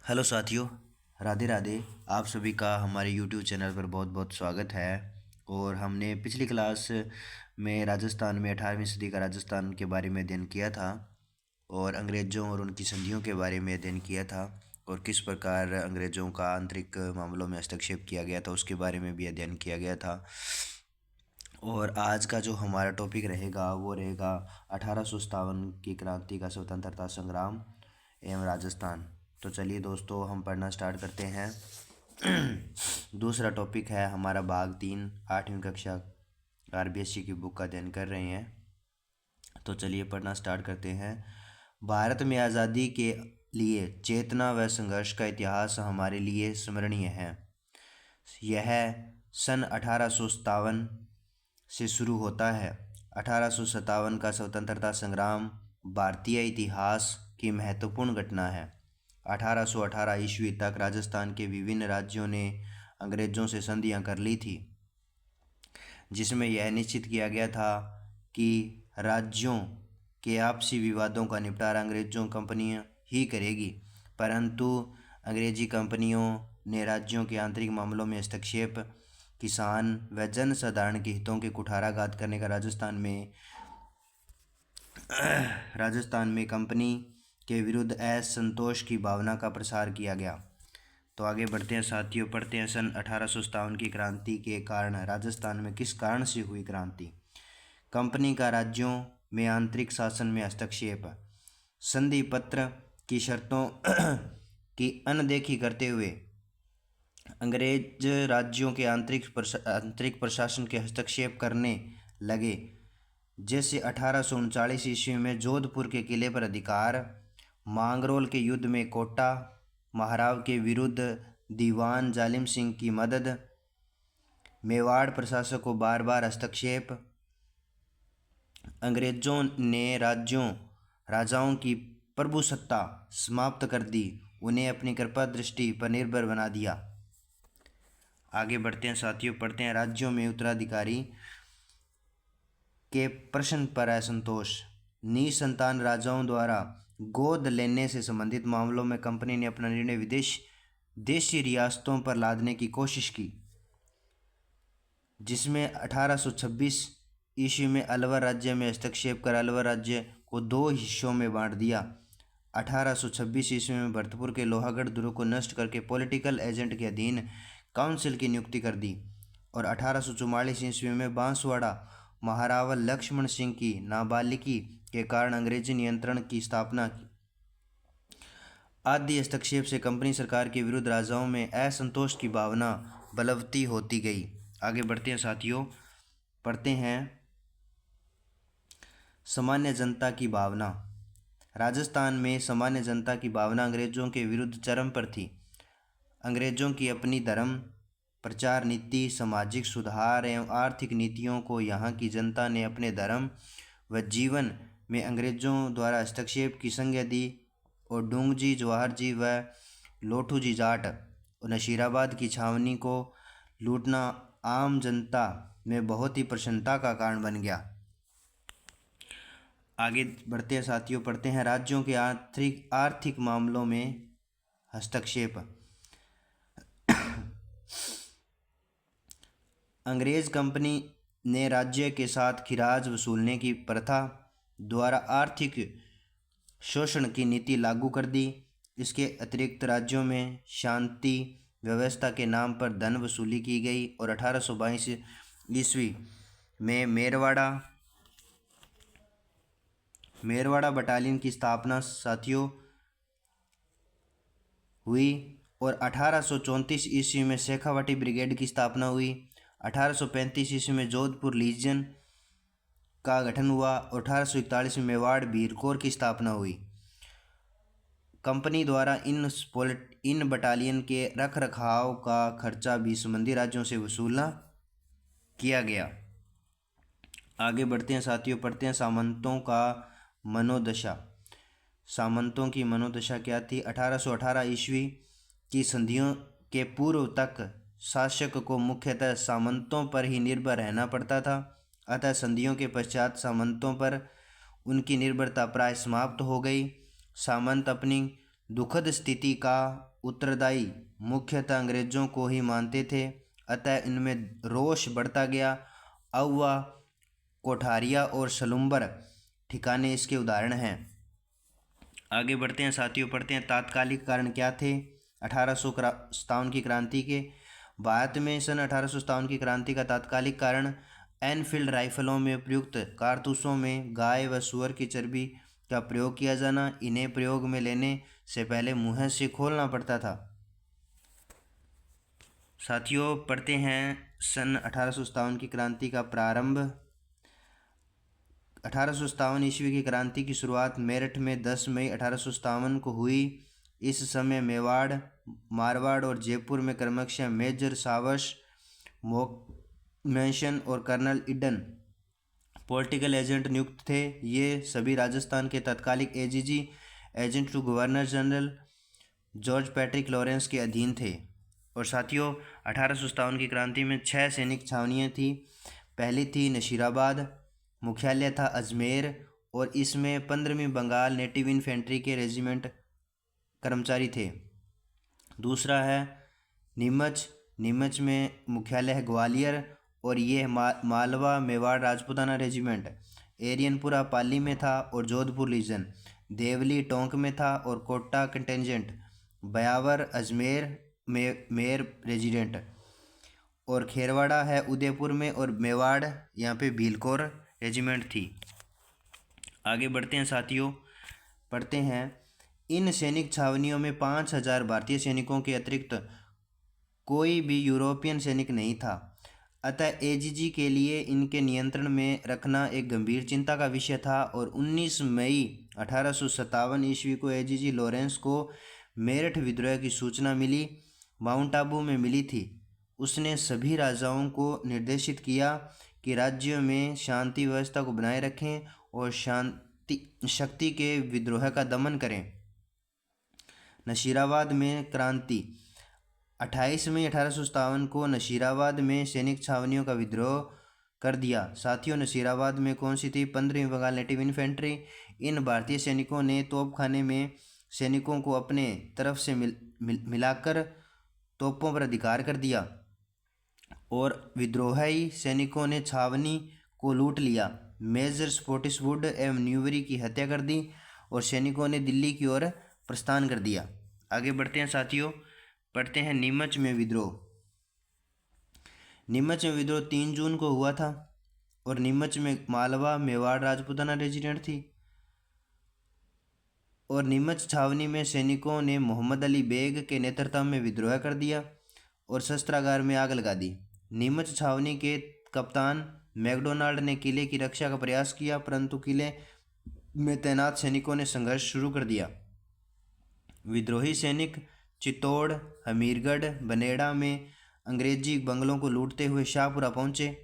Hello साथियों, राधे राधे। आप सभी का हमारे यूट्यूब चैनल पर बहुत बहुत स्वागत है। और हमने पिछली क्लास में राजस्थान में 18वीं सदी का राजस्थान के बारे में अध्ययन किया था और अंग्रेज़ों और उनकी संधियों के बारे में अध्ययन किया था और किस प्रकार अंग्रेज़ों का आंतरिक मामलों में हस्तक्षेप किया गया था उसके बारे में भी अध्ययन किया गया था। और आज का जो हमारा टॉपिक रहेगा वो रहेगा 1857 की क्रांति का स्वतंत्रता संग्राम एवं राजस्थान। तो चलिए दोस्तों, हम पढ़ना स्टार्ट करते हैं। दूसरा टॉपिक है हमारा भाग 3, 8वीं कक्षा आरबीएससी की बुक का अध्ययन कर रहे हैं। तो चलिए पढ़ना स्टार्ट करते हैं। भारत में आज़ादी के लिए चेतना व संघर्ष का इतिहास हमारे लिए स्मरणीय है। यह सन 1857 से शुरू होता है। 1857 का स्वतंत्रता संग्राम भारतीय इतिहास की महत्वपूर्ण घटना है। 1818 ईस्वी तक राजस्थान के विभिन्न राज्यों ने अंग्रेज़ों से संधियां कर ली थी, जिसमें यह निश्चित किया गया था कि राज्यों के आपसी विवादों का निपटारा अंग्रेज़ों कंपनियां ही करेगी। परंतु अंग्रेजी कंपनियों ने राज्यों के आंतरिक मामलों में हस्तक्षेप, किसान व जनसाधारण के हितों के कुठाराघात करने का राजस्थान में कंपनी के विरुद्ध असंतोष की भावना का प्रसार किया गया। तो आगे बढ़ते हैं साथियों, पढ़ते हैं सन 1857 की क्रांति के कारण राजस्थान में किस कारण से हुई क्रांति। कंपनी का राज्यों में आंतरिक शासन में हस्तक्षेप, संधि पत्र की शर्तों की अनदेखी करते हुए अंग्रेज राज्यों के आंतरिक प्रशासन के हस्तक्षेप करने लगे। जैसे 1839 ईस्वी में जोधपुर के किले पर अधिकार, मांगरोल के युद्ध में कोटा महाराव के विरुद्ध दीवान जालिम सिंह की मदद, मेवाड़ प्रशासक को बार बार हस्तक्षेप, अंग्रेजों ने राजाओं की प्रभुसत्ता समाप्त कर दी, उन्हें अपनी कृपा दृष्टि पर निर्भर बना दिया। आगे बढ़ते हैं साथियों, पढ़ते हैं राज्यों में उत्तराधिकारी के प्रश्न पर असंतोष। निसंतान राजाओं द्वारा गोद लेने से संबंधित मामलों में कंपनी ने अपना निर्णय देशी रियासतों पर लादने की कोशिश की, जिसमें 1826 ईस्वी में अलवर राज्य में हस्तक्षेप कर अलवर राज्य को 2 हिस्सों में बांट दिया। 1826 ईस्वी में भरतपुर के लोहागढ़ दुर्ग को नष्ट करके पॉलिटिकल एजेंट के अधीन काउंसिल की नियुक्ति कर दी और 1844 ईस्वी में बांसवाड़ा महारावल लक्ष्मण सिंह की नाबालिगी के कारण अंग्रेजी नियंत्रण की स्थापना की। आदि हस्तक्षेप से कंपनी सरकार के विरुद्ध राजाओं में असंतोष की भावना बलवती होती गई। आगे बढ़ते हैं साथियों, पढ़ते हैं सामान्य जनता की भावना। राजस्थान में सामान्य जनता की भावना अंग्रेजों के विरुद्ध चरम पर थी। अंग्रेजों की अपनी धर्म प्रचार नीति, सामाजिक सुधार एवं आर्थिक नीतियों को यहाँ की जनता ने अपने धर्म व जीवन में अंग्रेजों द्वारा हस्तक्षेप की संज्ञा दी और डूंगजी, जवाहर जी व लोठू जी जाट और नशीराबाद की छावनी को लूटना आम जनता में बहुत ही प्रसन्नता का कारण बन गया। आगे बढ़ते हैं साथियों, पढ़ते हैं राज्यों के आर्थिक मामलों में हस्तक्षेप। अंग्रेज कंपनी ने राज्य के साथ खिराज वसूलने की प्रथा द्वारा आर्थिक शोषण की नीति लागू कर दी। इसके अतिरिक्त राज्यों में शांति व्यवस्था के नाम पर धन वसूली की गई और 1822 ईस्वी में मेरवाड़ा बटालियन की स्थापना साथियों हुई और 1834 ईस्वी में शेखावाटी ब्रिगेड की स्थापना हुई। 1835 ईस्वी में जोधपुर लीजियन का गठन हुआ और 1841 में मेवाड़ बीर कोर की स्थापना हुई। कंपनी द्वारा इन बटालियन के रख रखाव का खर्चा भी संबंधी राज्यों से वसूला किया गया। आगे बढ़ते हैं साथियों, पढ़ते हैं सामंतों का मनोदशा। सामंतों की मनोदशा क्या थी। 1818 ईस्वी की संधियों के पूर्व तक शासक को मुख्यतः सामंतों पर ही निर्भर रहना पड़ता था, अतः संधियों के पश्चात सामंतों पर उनकी निर्भरता प्राय समाप्त हो गई। सामंत अपनी दुखद स्थिति का उत्तरदायी मुख्यतः अंग्रेजों को ही मानते थे, अतः इनमें रोष बढ़ता गया। अउवा, कोठारिया और सलुम्बर ठिकाने इसके उदाहरण हैं। आगे बढ़ते हैं साथियों, पढ़ते हैं तात्कालिक कारण क्या थे 1857 की क्रांति के। भारत में सन 1857 की क्रांति का तात्कालिक कारण एनफील्ड राइफलों में प्रयुक्त कारतूसों में गाय व सूअर की चर्बी का प्रयोग किया जाना। इन्हें प्रयोग में लेने से पहले मुँह से खोलना पड़ता था। साथियों पढ़ते हैं सन 1857 की क्रांति का प्रारंभ। 1857 ईस्वी की क्रांति की शुरुआत मेरठ में 10 मई 1857 को हुई। इस समय मेवाड़, मारवाड़ और जयपुर में क्रमशः मेजर सावश, मोकमेंशन और कर्नल ईडन पॉलिटिकल एजेंट नियुक्त थे। ये सभी राजस्थान के तत्कालिक AGG agent to governor general George Patrick Lawrence के अधीन थे। और साथियों 1857 की क्रांति में 6 सैनिक छावनियाँ थी। पहली थी नशीराबाद, मुख्यालय था अजमेर और इसमें 15वीं बंगाल नेटिव इन्फेंट्री के रेजिमेंट कर्मचारी थे। दूसरा है नीमच, नीमच में मुख्यालय है ग्वालियर और ये मालवा मेवाड़ राजपूताना रेजिमेंट। एरियनपुरा पाली में था और जोधपुर लीजन। देवली टोंक में था और कोटा कंटेंजेंट। ब्यावर अजमेर मेयर रेजिडेंट और खेरवाड़ा है उदयपुर में और मेवाड़ यहाँ पे भीलकोर रेजिमेंट थी। आगे बढ़ते हैं साथियों, पढ़ते हैं इन सैनिक छावनियों में 5000 भारतीय सैनिकों के अतिरिक्त कोई भी यूरोपियन सैनिक नहीं था, अतः एजीजी के लिए इनके नियंत्रण में रखना एक गंभीर चिंता का विषय था। और 19 मई 1857 ईस्वी को एजीजी लॉरेंस को मेरठ विद्रोह की सूचना मिली, माउंट आबू में मिली थी। उसने सभी राजाओं को निर्देशित किया कि राज्यों में शांति व्यवस्था को बनाए रखें और शक्ति के विद्रोह का दमन करें। नशीराबाद में क्रांति 28 मई 1857 को नशीराबाद में सैनिक छावनियों का विद्रोह कर दिया। साथियों नशीराबाद में कौन सी थी? 15वीं बंगाल नेटिव इन्फेंट्री। इन भारतीय सैनिकों ने तोपखाने में सैनिकों को अपने तरफ से मिलाकर तोपों पर अधिकार कर दिया और विद्रोही सैनिकों ने छावनी को लूट लिया। मेजर स्पोर्टिसवुड एवं न्यूबरी की हत्या कर दी और सैनिकों ने दिल्ली की ओर प्रस्थान कर दिया। आगे बढ़ते हैं साथियों, पढ़ते हैं नीमच में विद्रोह। नीमच में विद्रोह 3 जून को हुआ था और नीमच में मालवा मेवाड़ राजपूताना रेजिडेंट थी और नीमच छावनी में सैनिकों ने मोहम्मद अली बेग के नेतृत्व में विद्रोह कर दिया और शस्त्रागार में आग लगा दी। नीमच छावनी के कप्तान मैकडोनाल्ड ने किले की रक्षा का प्रयास किया, परंतु किले में तैनात सैनिकों ने संघर्ष शुरू कर दिया। विद्रोही सैनिक चित्तौड़, हमीरगढ़, बनेड़ा में अंग्रेजी बंगलों को लूटते हुए शाहपुरा पहुंचे।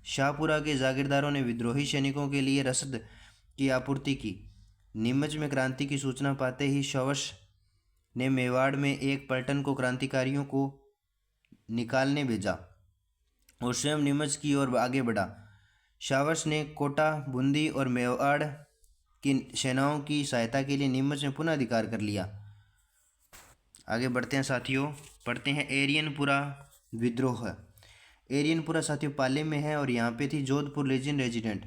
शाहपुरा के जागीरदारों ने विद्रोही सैनिकों के लिए रसद की आपूर्ति की। नीमच में क्रांति की सूचना पाते ही शवश ने मेवाड़ में एक पलटन को क्रांतिकारियों को निकालने भेजा और स्वयं नीमच की ओर आगे बढ़ा। शावश ने कोटा, बूंदी और मेवाड़ की सेनाओं की सहायता के लिए नीमच में पुनः अधिकार कर लिया। आगे बढ़ते हैं साथियों, पढ़ते हैं एरियनपुरा विद्रोह। एरियनपुरा साथियों पाली में है और यहाँ पे थी जोधपुर लीजन रेजिडेंट।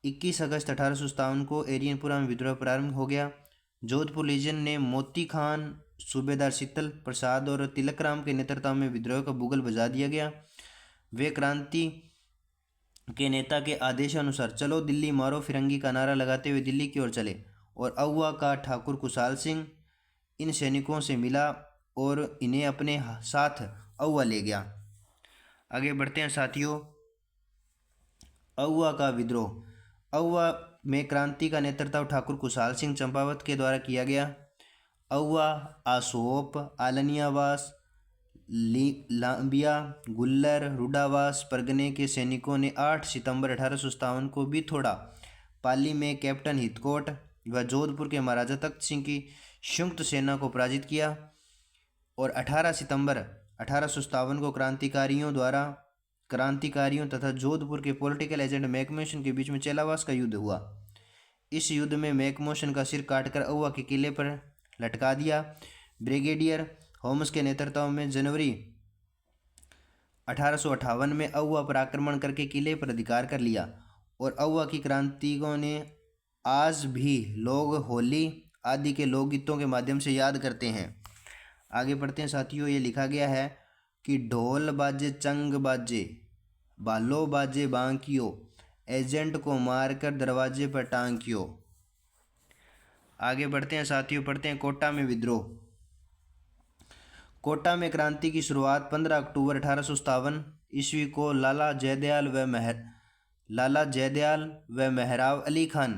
21 अगस्त 1857 को एरियनपुरा में विद्रोह प्रारंभ हो गया। जोधपुर लीजन ने मोती खान, सूबेदार शीतल प्रसाद और तिलकराम के नेतृत्व में विद्रोह का बुगल बजा दिया गया। वे क्रांति के नेता के आदेशानुसार चलो दिल्ली मारो फिरंगी का नारा लगाते हुए दिल्ली की ओर चले और अउवा का ठाकुर कुशाल सिंह इन सैनिकों से मिला और इन्हें अपने साथ अउवा ले गया। आगे बढ़ते हैं साथियों, अउवा का विद्रोह। अउवा में क्रांति का नेतृत्व ठाकुर कुशाल सिंह चंपावत के द्वारा किया गया। अउवा, आसोप, आलनियावास, लांबिया, गुल्लर, रुडावास परगने के सैनिकों ने 8 सितंबर 1857 को बिथोड़ा, पाली में कैप्टन हितकोट व जोधपुर के महाराजा तख्त सिंह की संयुक्त सेना को पराजित किया और 18 सितंबर 1857 को क्रांतिकारियों तथा जोधपुर के पॉलिटिकल एजेंट मैकमोशन के बीच में चेलावास का युद्ध हुआ। इस युद्ध में मैकमोशन का सिर काटकर अउवा के किले पर लटका दिया। ब्रिगेडियर होम्स के नेतृत्व में जनवरी 1858 में अहुआ पर आक्रमण करके किले पर अधिकार कर लिया और अहुआ की क्रांतियों ने आज भी लोग होली आदि के लोकगीतों के माध्यम से याद करते हैं। आगे पढ़ते हैं साथियों। ये लिखा गया है कि ढोल बाजे चंग बाजे, बालो बाजे बांकियो, एजेंट को मारकर दरवाजे पर टांकियो। आगे बढ़ते हैं साथियों, पढ़ते हैं कोटा में विद्रोह। कोटा में क्रांति की शुरुआत 15 अक्टूबर 1857 ईस्वी को लाला जयदयाल व मेहराब अली खान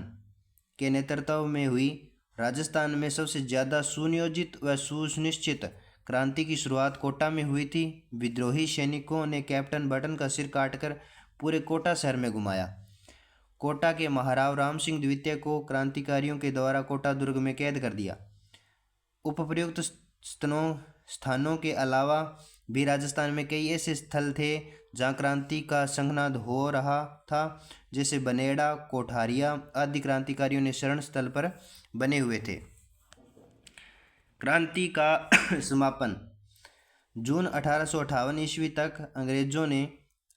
के नेतृत्व में हुई। राजस्थान में सबसे ज़्यादा सुनियोजित व सुनिश्चित क्रांति की शुरुआत कोटा में हुई थी। विद्रोही सैनिकों ने कैप्टन बटन का सिर काटकर पूरे कोटा शहर में घुमाया। कोटा के महाराव राम सिंह द्वितीय को क्रांतिकारियों के द्वारा कोटा दुर्ग में कैद कर दिया। उपप्रयुक्त स्थानों के अलावा भी राजस्थान में कई ऐसे स्थल थे जहां क्रांति का संघनाद हो रहा था, जैसे बनेड़ा, कोठारिया आदि क्रांतिकारियों ने शरण स्थल पर बने हुए थे। क्रांति का समापन। जून 1858 ईस्वी तक अंग्रेजों ने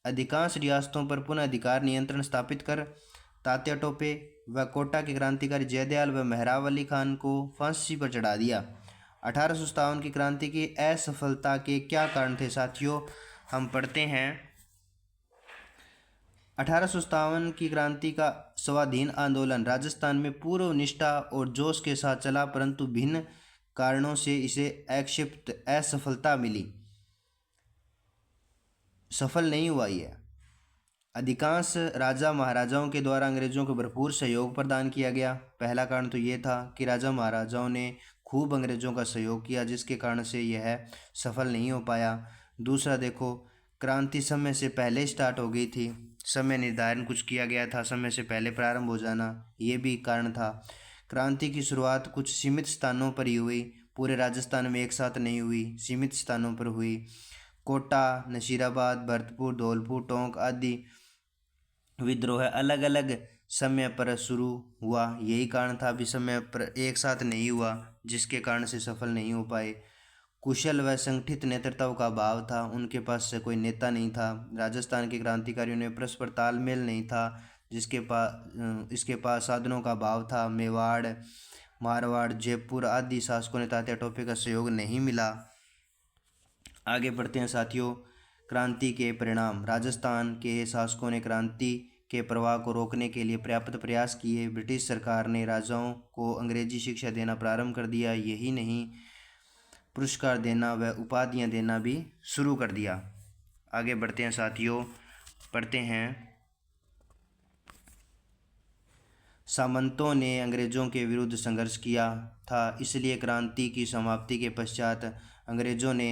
अधिकांश रियासतों पर पुनः अधिकार नियंत्रण स्थापित कर तात्या टोपे व कोटा के क्रांतिकारी जयदयाल व मेहराब अली खान को फांसी पर चढ़ा दिया। 1857 की क्रांति की असफलता के क्या कारण थे साथियों, हम पढ़ते हैं। 1857 की क्रांति का स्वाधीन आंदोलन राजस्थान में पूर्व निष्ठा और जोश के साथ चला, परंतु भिन्न कारणों से इसे असफलता मिली, सफल नहीं हुआ। यह अधिकांश राजा महाराजाओं के द्वारा अंग्रेजों को भरपूर सहयोग प्रदान किया गया। पहला कारण तो ये था कि राजा महाराजाओं ने खूब अंग्रेजों का सहयोग किया, जिसके कारण से यह सफल नहीं हो पाया। दूसरा देखो, क्रांति समय से पहले स्टार्ट हो गई थी, समय निर्धारण कुछ किया गया था, समय से पहले प्रारंभ हो जाना, ये भी कारण था। क्रांति की शुरुआत कुछ सीमित स्थानों पर ही हुई, पूरे राजस्थान में एक साथ नहीं हुई, सीमित स्थानों पर हुई। कोटा, नसीराबाद, भरतपुर, धौलपुर, टोंक आदि विद्रोह अलग अलग समय पर शुरू हुआ, यही कारण था। भी समय पर एक साथ नहीं हुआ, जिसके कारण से सफल नहीं हो पाए। कुशल व संगठित नेतृत्व का अभाव था, उनके पास से कोई नेता नहीं था। राजस्थान के क्रांतिकारियों ने परस्पर तालमेल नहीं था, इसके पास साधनों का अभाव था। मेवाड़, मारवाड़, जयपुर आदि शासकों ने तात्या टोपे का सहयोग नहीं मिला। आगे बढ़ते हैं साथियों। क्रांति के परिणाम। राजस्थान के शासकों ने क्रांति के प्रवाह को रोकने के लिए पर्याप्त प्रयास किए। ब्रिटिश सरकार ने राजाओं को अंग्रेजी शिक्षा देना प्रारंभ कर दिया, यही नहीं पुरस्कार देना व उपाधियां देना भी शुरू कर दिया। आगे बढ़ते हैं साथियों, पढ़ते हैं। सामंतों ने अंग्रेजों के विरुद्ध संघर्ष किया था, इसलिए क्रांति की समाप्ति के पश्चात अंग्रेजों ने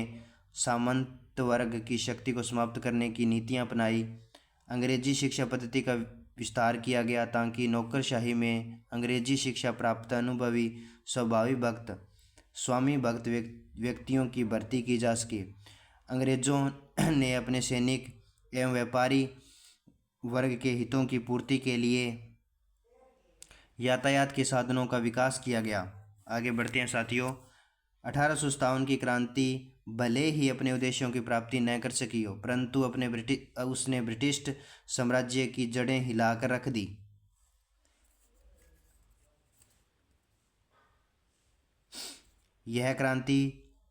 सामंत वर्ग की शक्ति को समाप्त करने की नीतियां अपनाई। अंग्रेजी शिक्षा पद्धति का विस्तार किया गया ताकि नौकरशाही में अंग्रेजी शिक्षा प्राप्त अनुभवी स्वभावी भक्त स्वामी भक्त व्यक्तियों की भर्ती की जा सके। अंग्रेजों ने अपने सैनिक एवं व्यापारी वर्ग के हितों की पूर्ति के लिए यातायात के साधनों का विकास किया गया। आगे बढ़ते हैं साथियों। 1857 की क्रांति भले ही अपने उद्देश्यों की प्राप्ति न कर सकी हो, परंतु उसने ब्रिटिश साम्राज्य की जड़ें हिलाकर रख दी। यह क्रांति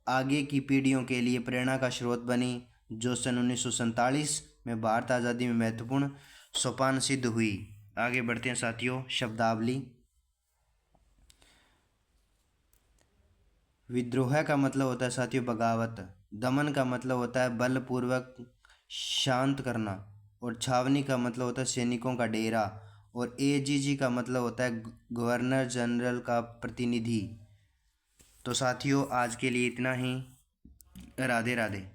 आगे की पीढ़ियों के लिए प्रेरणा का स्रोत बनी, जो सन 1947 में भारत आज़ादी में महत्वपूर्ण सोपान सिद्ध हुई। आगे बढ़ते हैं साथियों। शब्दावली। विद्रोह का मतलब होता है साथियों बगावत। दमन का मतलब होता है बलपूर्वक शांत करना। और छावनी का मतलब होता है सैनिकों का डेरा। और एजीजी का मतलब होता है गवर्नर जनरल का प्रतिनिधि। तो साथियों आज के लिए इतना ही। राधे राधे।